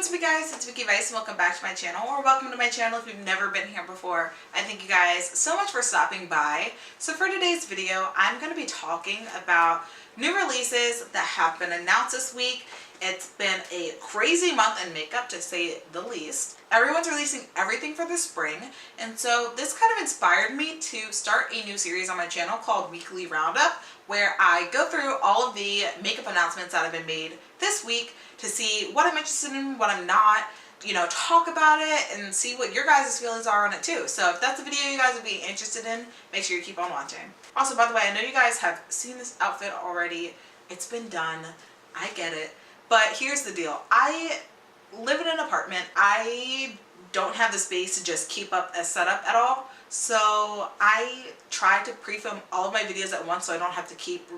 what's up you guys, it's Vicky Vice and welcome back to my channel, or welcome to my channel if you've never been here before. I thank you guys so much for stopping by. So for today's video, I'm going to be talking about new releases that have been announced this week. It's been a crazy month in makeup, to say the least. Everyone's releasing everything for the spring, and so this kind of inspired me to start a new series on my channel called Weekly Roundup, where I go through all of the makeup announcements that have been made this week to see what I'm interested in, what I'm not, talk about it and see what your guys' feelings are on it too. So if that's a video you guys would be interested in, make sure you keep on watching. Also, by the way, I know you guys have seen this outfit already. It's been done. I get it. But here's the deal. I live in an apartment. I don't have the space to just keep up a setup at all. So I try to pre-film all of my videos at once so I don't have to keep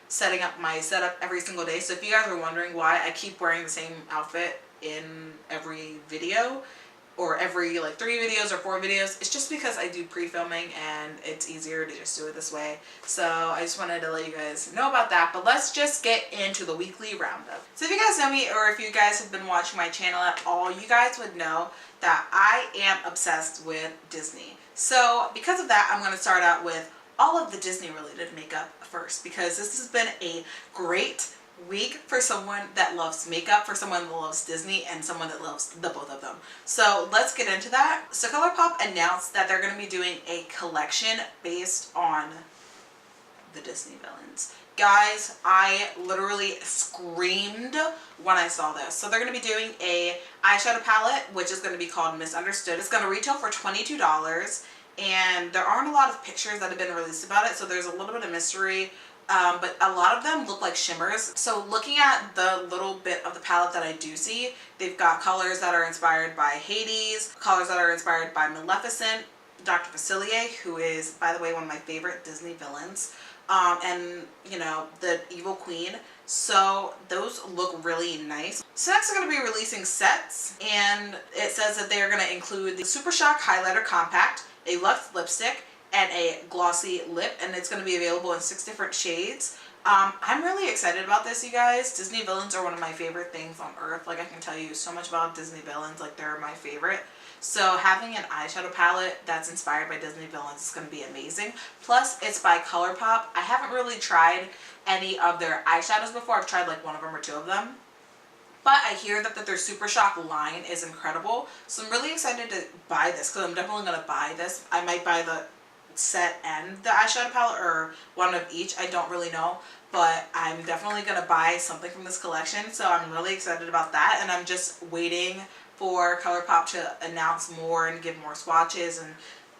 setting up my setup every single day. So if you guys are wondering why I keep wearing the same outfit in every video, or every like 3 videos or 4 videos, it's just because I do pre-filming and it's easier to just do it this way. So I just wanted to let you guys know about that. But let's just get into the weekly roundup. So if you guys know me, or if you guys have been watching my channel at all, you guys would know that I am obsessed with Disney. So because of that, I'm going to start out with all of the Disney related makeup first, because this has been a great week for someone that loves makeup, for someone that loves Disney, and someone that loves the both of them. So let's get into that. So ColourPop announced that they're going to be doing a collection based on the Disney villains. Guys, I literally screamed when I saw this. So they're going to be doing a eyeshadow palette, which is going to be called Misunderstood. It's going to retail for $22, and there aren't a lot of pictures that have been released about it, so there's a little bit of mystery. But a lot of them look like shimmers. So looking at the little bit of the palette that I do see, they've got colors that are inspired by Hades, colors that are inspired by Maleficent, Dr. Facilier, who is, by the way, one of my favorite Disney villains, and, the Evil Queen. So those look really nice. So next they're going to be releasing sets, and it says that they are going to include the Super Shock Highlighter Compact, a Luxe lipstick, and a glossy lip, and it's going to be available in 6 different shades. I'm really excited about this, you guys. Disney villains are one of my favorite things on earth. Like, I can tell you so much about Disney villains, like they're my favorite. So having an eyeshadow palette that's inspired by Disney villains is going to be amazing. Plus, it's by ColourPop. I haven't really tried any of their eyeshadows before. I've tried like 1 of them or 2 of them. But I hear that their Super Shock line is incredible. So I'm really excited to buy this, because I'm definitely going to buy this. I might buy the set and the eyeshadow palette, or one of each. I don't really know, but I'm definitely going to buy something from this collection. So I'm really excited about that, and I'm just waiting for ColourPop to announce more and give more swatches and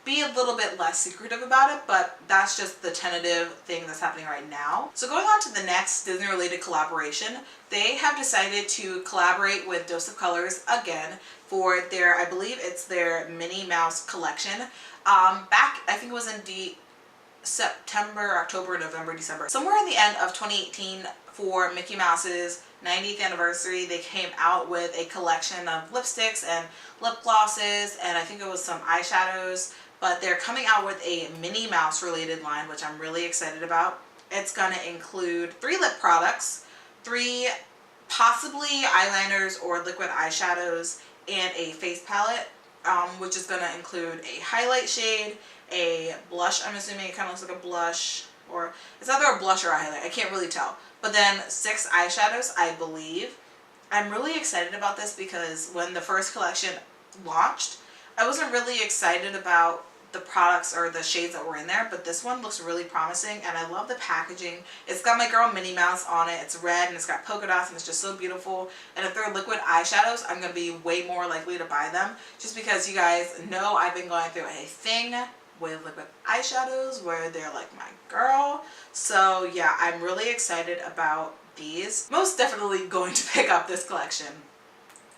be a little bit less secretive about it, but that's just the tentative thing that's happening right now. So going on to the next Disney related collaboration, they have decided to collaborate with Dose of Colors again for their, I believe it's their Minnie Mouse collection. Back, I think it was in September, October, November, December, somewhere in the end of 2018, for Mickey Mouse's 90th anniversary, they came out with a collection of lipsticks and lip glosses, and I think it was some eyeshadows. But they're coming out with a Minnie Mouse related line, which I'm really excited about. It's going to include 3 lip products, 3 possibly eyeliners or liquid eyeshadows, and a face palette, which is going to include a highlight shade, a blush. I'm assuming it kind of looks like a blush, or it's either a blush or a highlight. I can't really tell. But then 6 eyeshadows, I believe. I'm really excited about this because when the first collection launched, I wasn't really excited about the products or the shades that were in there, but this one looks really promising, and I love the packaging. It's got my girl Minnie Mouse on it. It's red and it's got polka dots, and it's just so beautiful. And if they're liquid eyeshadows, I'm going to be way more likely to buy them, just because you guys know I've been going through a thing with liquid eyeshadows where they're like my girl. So yeah, I'm really excited about these. Most definitely going to pick up this collection.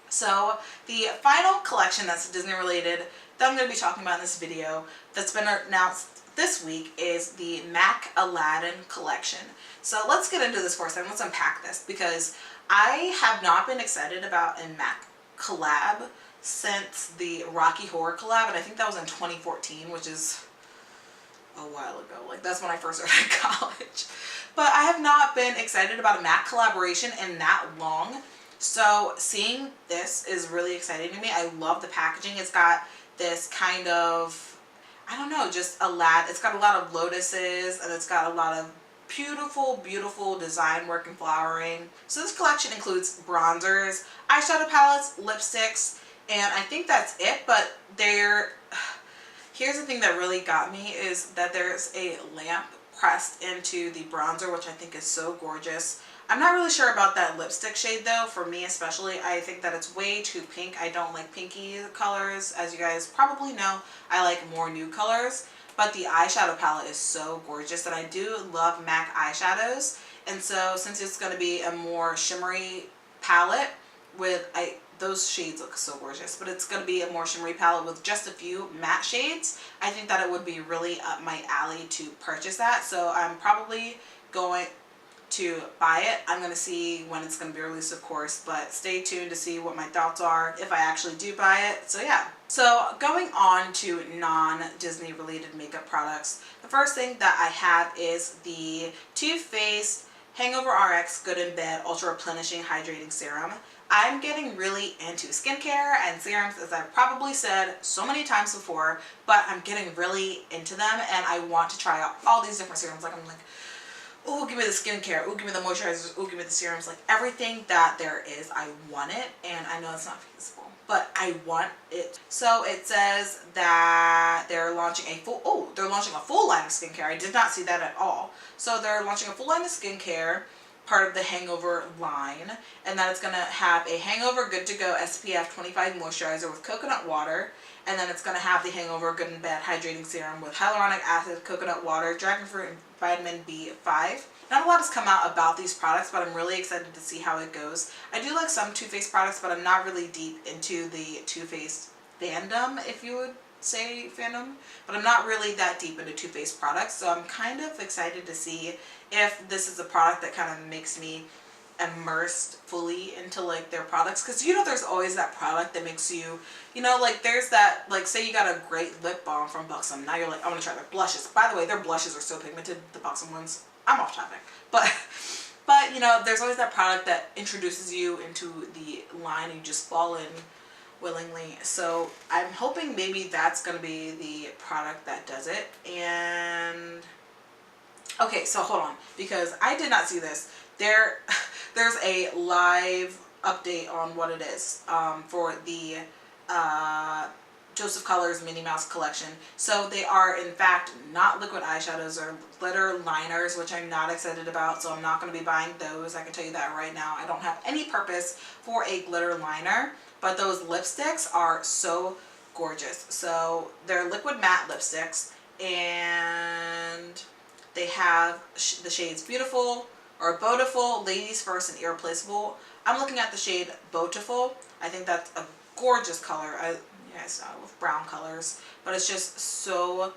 So the final collection that's Disney related that I'm going to be talking about in this video that's been announced this week is the MAC Aladdin collection. So let's get into this for a second. Let's unpack this, because I have not been excited about a MAC collab since the Rocky Horror collab, and I think that was in 2014, which is a while ago. Like, that's when I first started college. But I have not been excited about a MAC collaboration in that long. So seeing this is really exciting to me. I love the packaging. It's got this kind of, I don't know, just it's got a lot of lotuses, and it's got a lot of beautiful, beautiful design work and flowering. So this collection includes bronzers, eyeshadow palettes, lipsticks, and I think that's it. But here's the thing that really got me is that there's a lamp pressed into the bronzer, which I think is so gorgeous. I'm not really sure about that lipstick shade though. For me especially, I think that it's way too pink. I don't like pinky colors. As you guys probably know, I like more nude colors. But the eyeshadow palette is so gorgeous, and I do love MAC eyeshadows. And so since it's going to be a more shimmery palette with, those shades look so gorgeous, but it's going to be a more shimmery palette with just a few matte shades, I think that it would be really up my alley to purchase that. So I'm probably going to buy it. I'm going to see when it's going to be released, of course, but stay tuned to see what my thoughts are if I actually do buy it. So yeah. So going on to non-Disney related makeup products, the first thing that I have is the Too Faced Hangover RX Good in Bed Ultra Replenishing Hydrating Serum. I'm getting really into skincare and serums, as I've probably said so many times before, but I'm getting really into them, and I want to try out all these different serums. I'm like, oh, give me the skincare, oh, give me the moisturizers, oh, give me the serums, like everything that there is, I want it, and I know it's not feasible, but I want it. So it says that they're launching a full line of skincare. I did not see that at all. So they're launching a full line of skincare, part of the Hangover line, and that it's going to have a Hangover Good to Go SPF 25 moisturizer with coconut water, and then it's going to have the Hangover Good in Bed hydrating serum with hyaluronic acid, coconut water, dragon fruit, and vitamin B5. Not a lot has come out about these products, but I'm really excited to see how it goes. I do like some Too Faced products, but I'm not really deep into the Too Faced fandom, if you would say fandom, but I'm not really that deep into Too Faced products, so I'm kind of excited to see if this is a product that kind of makes me immersed fully into like their products, because you know there's always that product that makes you, you know, like there's that, like say you got a great lip balm from Buxom, now you're like, I want to try their blushes. By the way, their blushes are so pigmented, the Buxom ones. I'm off topic, but you know, there's always that product that introduces you into the line and you just fall in willingly. So I'm hoping maybe that's going to be the product that does it. And okay, so hold on, because I did not see this. There's a live update on what it is for the Joseph Colors Minnie Mouse collection. So they are in fact not liquid eyeshadows or glitter liners, which I'm not excited about, so I'm not going to be buying those. I can tell you that right now. I don't have any purpose for a glitter liner, but those lipsticks are so gorgeous. So they're liquid matte lipsticks, and they have the shades Beautiful or Beautiful, Ladies First, and Irreplaceable. I'm looking at the shade Beautiful. I think that's a gorgeous color. You guys know, with brown colors, but it's just so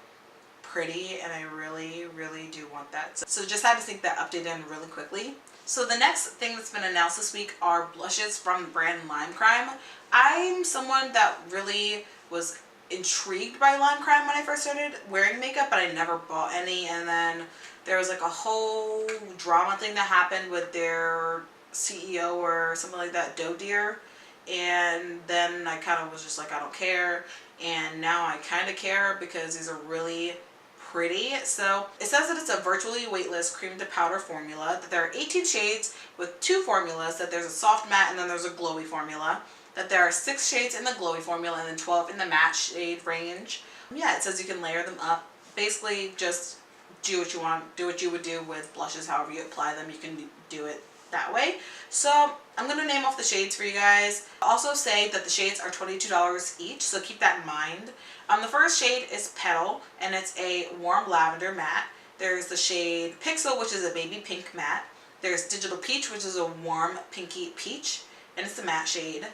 pretty, and I really, really do want that. So just had to sneak that update in really quickly. So the next thing that's been announced this week are blushes from the brand Lime Crime. I'm someone that really was intrigued by Lime Crime when I first started wearing makeup, but I never bought any, and then there was like a whole drama thing that happened with their CEO or something like that, Doe Deer, and then I kind of was just like, I don't care, and now I kind of care because these are really pretty. So it says that it's a virtually weightless cream to powder formula, that there are 18 shades with 2 formulas, that there's a soft matte and then there's a glowy formula, that there are 6 shades in the glowy formula and then 12 in the matte shade range. Yeah, it says you can layer them up. Basically just do what you want, do what you would do with blushes, however you apply them, you can do it that way. So I'm going to name off the shades for you guys. Also say that the shades are $22 each, so keep that in mind. The first shade is Petal, and it's a warm lavender matte. There's the shade Pixel, which is a baby pink matte. There's Digital Peach, which is a warm pinky peach, and it's the matte shade.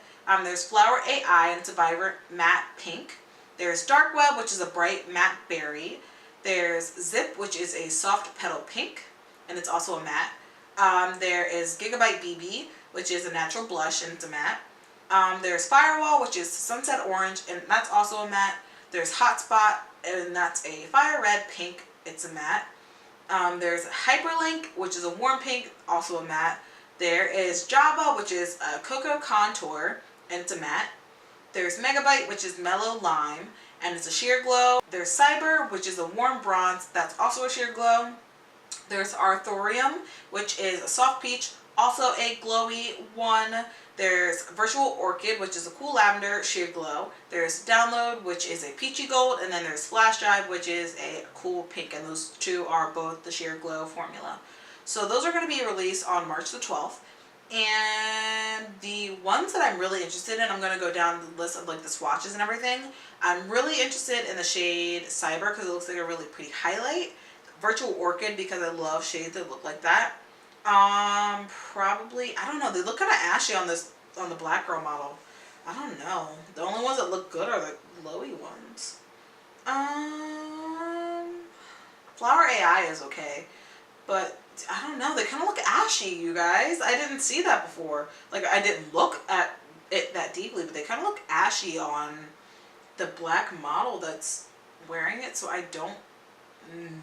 There's Flower AI, and it's a vibrant matte pink. There's Dark Web, which is a bright matte berry. There's Zip, which is a soft petal pink, and it's also a matte. There is Gigabyte BB, which is a natural blush, and it's a matte. There's Firewall, which is Sunset Orange, and that's also a matte. There's Hotspot, and that's a Fire Red Pink, it's a matte. There's Hyperlink, which is a warm pink, also a matte. There is Java, which is a Cocoa Contour, and it's a matte. There's Megabyte, which is Mellow Lime, and it's a sheer glow. There's Cyber, which is a warm bronze, that's also a sheer glow. There's Arthurium, which is a soft peach, also a glowy one. There's Virtual Orchid, which is a cool lavender, sheer glow. There's Download, which is a peachy gold, and then there's Flash Drive, which is a cool pink, and those two are both the sheer glow formula. So those are going to be released on March the 12th. And the ones that I'm really interested in, I'm going to go down the list of like the swatches and everything. I'm really interested in the shade Cyber because it looks like a really pretty highlight. Virtual Orchid because I love shades that look like that. Probably, I don't know, they look kind of ashy on the Black Girl model. I don't know. The only ones that look good are the glowy ones. Flower AI is okay, but I don't know, they kind of look ashy, you guys. I didn't see that before. Like, I didn't look at it that deeply, but they kind of look ashy on the black model that's wearing it, so I don't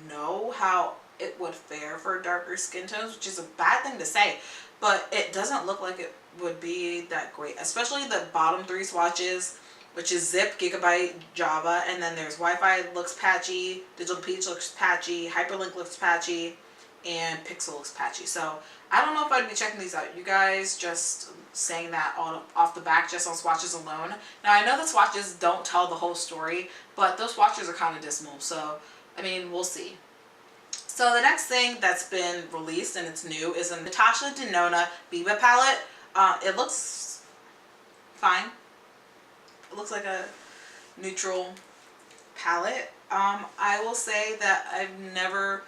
know how it would fare for darker skin tones, which is a bad thing to say, but it doesn't look like it would be that great, especially the bottom three swatches, which is Zip, Gigabyte, Java, and then there's Wi-Fi looks patchy, Digital Peach looks patchy, Hyperlink looks patchy, and Pixel looks patchy. So I don't know if I'd be checking these out, you guys, just saying that off the back just on swatches alone. Now I know the swatches don't tell the whole story, but those swatches are kind of dismal, so I mean, we'll see. So the next thing that's been released and it's new is a Natasha Denona Biba palette. It looks fine. It looks like a neutral palette. I will say that I've never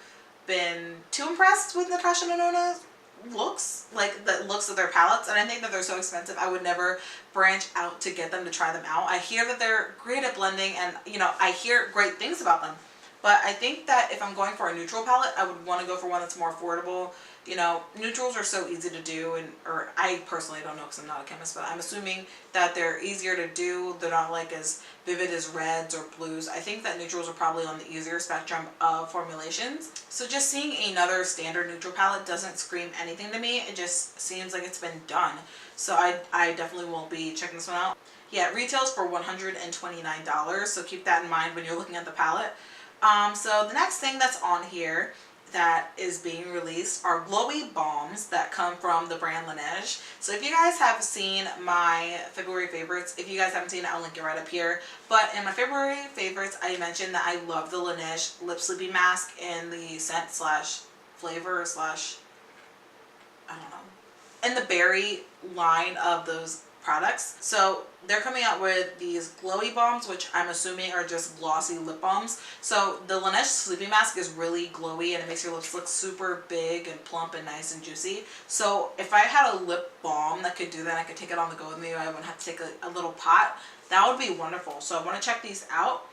been too impressed with Natasha Denona's looks, like the looks of their palettes, and I think that they're so expensive I would never branch out to get them to try them out. I hear that they're great at blending, and you know, I hear great things about them. But I think that if I'm going for a neutral palette, I would want to go for one that's more affordable. You know, neutrals are so easy to do, or I personally don't know because I'm not a chemist, but I'm assuming that they're easier to do. They're not like as vivid as reds or blues. I think that neutrals are probably on the easier spectrum of formulations. So just seeing another standard neutral palette doesn't scream anything to me. It just seems like it's been done. So I definitely won't be checking this one out. Yeah, it retails for $129, so keep that in mind when you're looking at the palette. So the next thing that's on here that is being released are glowy balms that come from the brand Laneige. So if you guys have seen my February favorites, if you guys haven't seen it, I'll link it right up here. But in my February favorites, I mentioned that I love the Laneige Lip Sleeping Mask in the scent slash flavor slash, I don't know, in the berry line of those products. So they're coming out with these glowy balms, which I'm assuming are just glossy lip balms. So the Laneige Sleeping Mask is really glowy and it makes your lips look super big and plump and nice and juicy. So if I had a lip balm that could do that, I could take it on the go with me, I wouldn't have to take a little pot. That would be wonderful. So I want to check these out.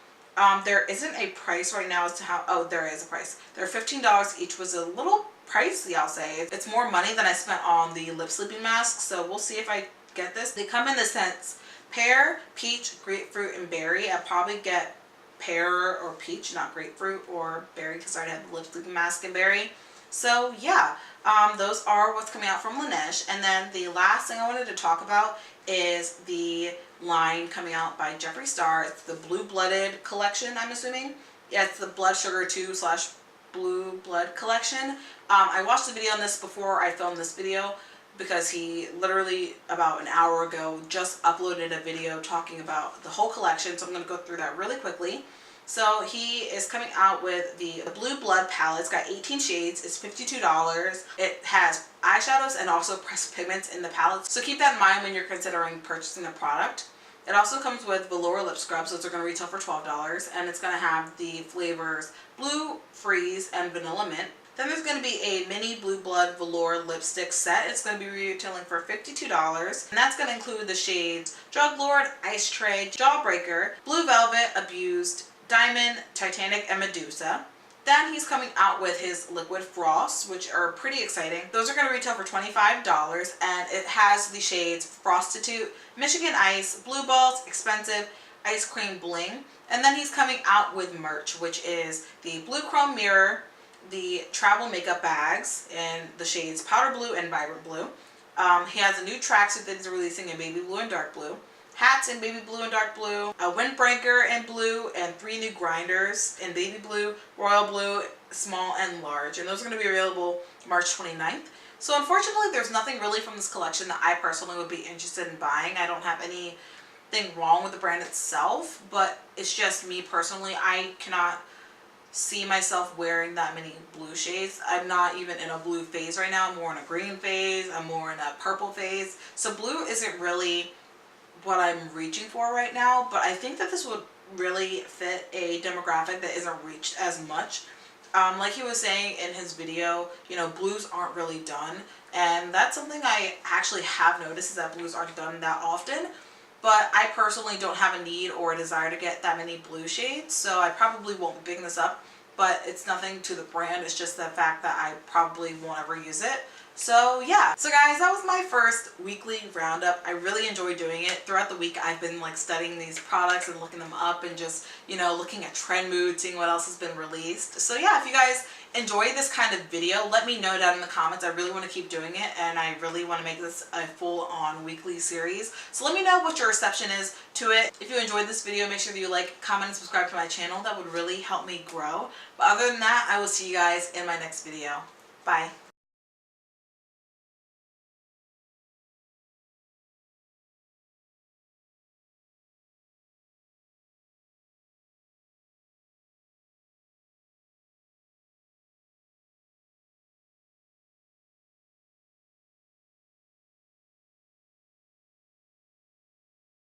There isn't a price right now as to how, oh, there is a price. They're $15 each, was a little pricey, I'll say. It's more money than I spent on the lip sleeping mask, so we'll see if I get this. They come in the scents pear, peach, grapefruit, and berry. I'd probably get pear or peach, not grapefruit or berry, because I already have the lip sleeping mask and berry. So yeah, those are what's coming out from Laneige. And then the last thing I wanted to talk about is the line coming out by Jeffree Star. It's the Blue Blooded collection, I'm assuming. Yeah, it's the Blood Sugar 2 / Blue Blood collection. I watched the video on this before I filmed this video, because he literally about an hour ago just uploaded a video talking about the whole collection, so I'm going to go through that really quickly. So he is coming out with the Blue Blood palette. It's got 18 shades. It's $52. It has eyeshadows and also pressed pigments in the palette, so keep that in mind when you're considering purchasing the product. It also comes with velour lip scrubs, those are going to retail for $12, and it's going to have the flavors Blue Freeze and Vanilla Mint. Then there's going to be a mini Blue Blood velour lipstick set. It's going to be retailing for $52, and that's going to include the shades Drug Lord, Ice Tray, Jawbreaker, Blue Velvet, Abused, Diamond, Titanic, and Medusa. Then he's coming out with his Liquid Frost, which are pretty exciting. Those are going to retail for $25, and it has the shades Prostitute, Michigan Ice, Blue Balls, Expensive, Ice Cream Bling. And then he's coming out with merch, which is the Blue Chrome Mirror, the travel makeup bags in the shades Powder Blue and Vibrant Blue. He has a new tracksuit that he's releasing in Baby Blue and Dark Blue. Hats in Baby Blue and Dark Blue. A windbreaker in blue, and 3 new grinders in Baby Blue, Royal Blue, Small, and Large. And those are going to be available March 29th. So unfortunately, there's nothing really from this collection that I personally would be interested in buying. I don't have anything wrong with the brand itself, but it's just me personally. I cannot see myself wearing that many blue shades. I'm not even in a blue phase right now. I'm more in a green phase. I'm more in a purple phase. So blue isn't really what I'm reaching for right now, but I think that this would really fit a demographic that isn't reached as much. Like he was saying in his video, you know, blues aren't really done, and that's something I actually have noticed, is that blues aren't done that often. But I personally don't have a need or a desire to get that many blue shades, so I probably won't be picking this up. But it's nothing to the brand, it's just the fact that I probably won't ever use it. So yeah. So guys, that was my first weekly roundup. I really enjoy doing it. Throughout the week I've been like studying these products and looking them up and just, you know, looking at trend mood, seeing what else has been released. So yeah, if you guys enjoy this kind of video, let me know down in the comments. I really want to keep doing it, and I really want to make this a full-on weekly series. So let me know what your reception is to it. If you enjoyed this video, make sure that you like, comment, and subscribe to my channel. That would really help me grow. But other than that, I will see you guys in my next video. Bye.